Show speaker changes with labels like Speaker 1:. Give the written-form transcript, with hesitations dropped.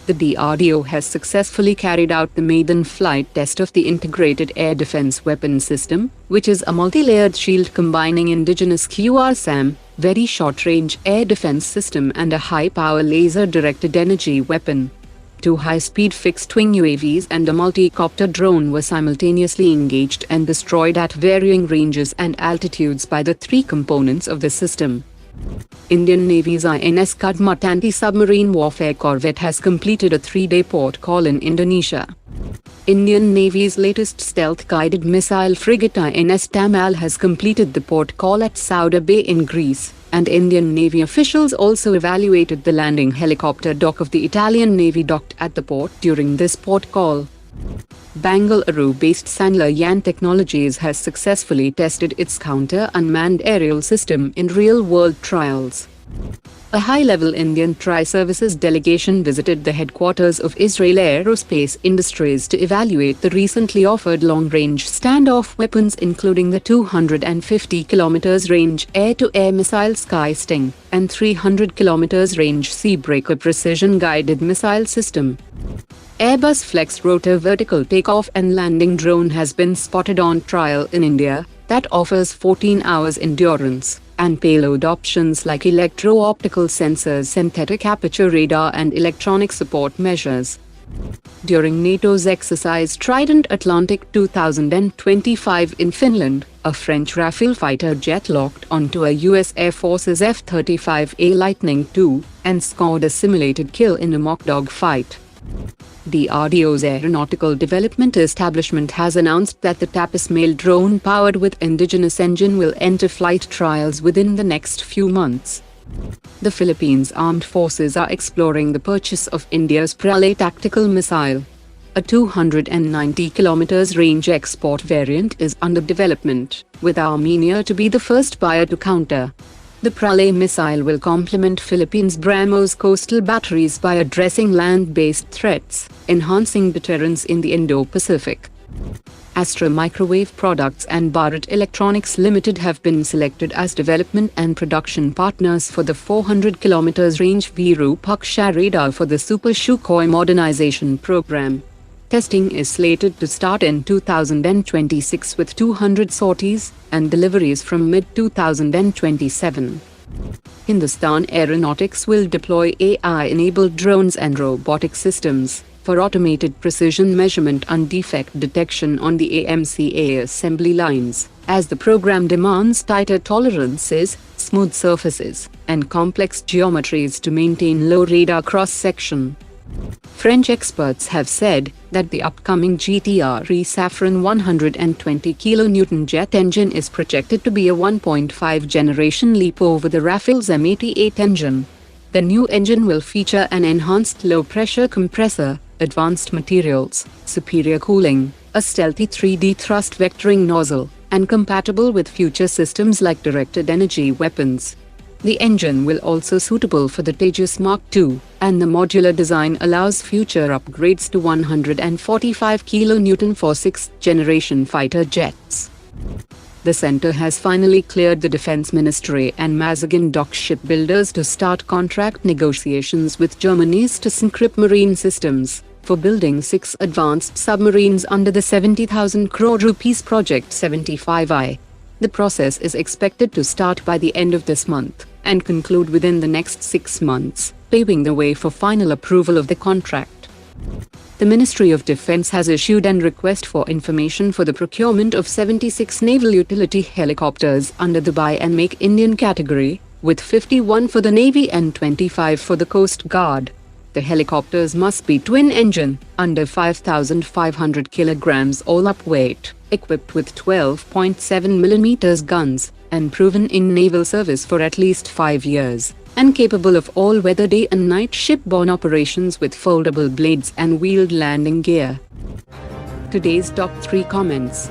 Speaker 1: The DRDO has successfully carried out the maiden flight test of the Integrated Air Defense Weapon System, which is a multi-layered shield combining indigenous QRSAM, very short-range air defense system and a high-power laser-directed energy weapon. 2 high-speed fixed-wing UAVs and a multi-copter drone were simultaneously engaged and destroyed at varying ranges and altitudes by the 3 components of the system. Indian Navy's INS Kadmatt anti-submarine warfare corvette has completed a 3-day port call in Indonesia. Indian Navy's latest stealth-guided missile frigate INS Tamal has completed the port call at Sauda Bay in Greece, and Indian Navy officials also evaluated the landing helicopter dock of the Italian Navy docked at the port during this port call. Bengaluru-based Sanlayan Technologies has successfully tested its counter-unmanned aerial system in real-world trials. A high-level Indian Tri-Services delegation visited the headquarters of Israel Aerospace Industries to evaluate the recently offered long-range standoff weapons, including the 250 km range air-to-air missile Sky Sting and 300 km range Seabreaker precision-guided missile system. Airbus Flexrotor vertical takeoff and landing drone has been spotted on trial in India that offers 14 hours endurance and payload options like electro-optical sensors, synthetic aperture radar and electronic support measures. During NATO's exercise Trident Atlantic 2025 in Finland, a French Rafale fighter jet locked onto a US Air Force's F-35A Lightning II and scored a simulated kill in a mock dog fight. DRDO's Aeronautical Development Establishment has announced that the Tapas BH-201 drone powered with indigenous engine will enter flight trials within the next few months. The Philippines Armed Forces are exploring the purchase of India's Pralay tactical missile. A 290 km range export variant is under development, with Armenia to be the first buyer to counter. The Pralay missile will complement Philippines' BrahMos coastal batteries by addressing land-based threats, enhancing deterrence in the Indo-Pacific. Astra Microwave Products and Bharat Electronics Limited have been selected as development and production partners for the 400 km range Virupaksha radar for the Super Sukhoi modernization program. Testing is slated to start in 2026 with 200 sorties and deliveries from mid-2027. Hindustan Aeronautics will deploy AI-enabled drones and robotic systems for automated precision measurement and defect detection on the AMCA assembly lines, as the program demands tighter tolerances, smooth surfaces, and complex geometries to maintain low radar cross-section. French experts have said that the upcoming GTRE Safran 120 kN jet engine is projected to be a 1.5 generation leap over the Rafale's M88 engine. The new engine will feature an enhanced low-pressure compressor, advanced materials, superior cooling, a stealthy 3D thrust vectoring nozzle, and compatible with future systems like directed energy weapons. The engine will also suitable for the Tejas MK2, and the modular design allows future upgrades to 145 kN for 6th-generation fighter jets. The center has finally cleared the Defense Ministry and Mazagan Dock shipbuilders to start contract negotiations with Germany's ThyssenKrupp Marine Systems for building 6 advanced submarines under the 70,000 crore rupees Project 75I. The process is expected to start by the end of this month and conclude within the next 6 months, paving the way for final approval of the contract. The Ministry of Defense has issued an request for information for the procurement of 76 naval utility helicopters under the Buy and Make Indian category, with 51 for the Navy and 25 for the Coast Guard. The helicopters must be twin-engine, under 5,500 kilograms all-up weight, equipped with 12.7 mm guns, and proven in naval service for at least 5 years, and capable of all-weather day and night shipborne operations with foldable blades and wheeled landing gear. Today's top 3 comments.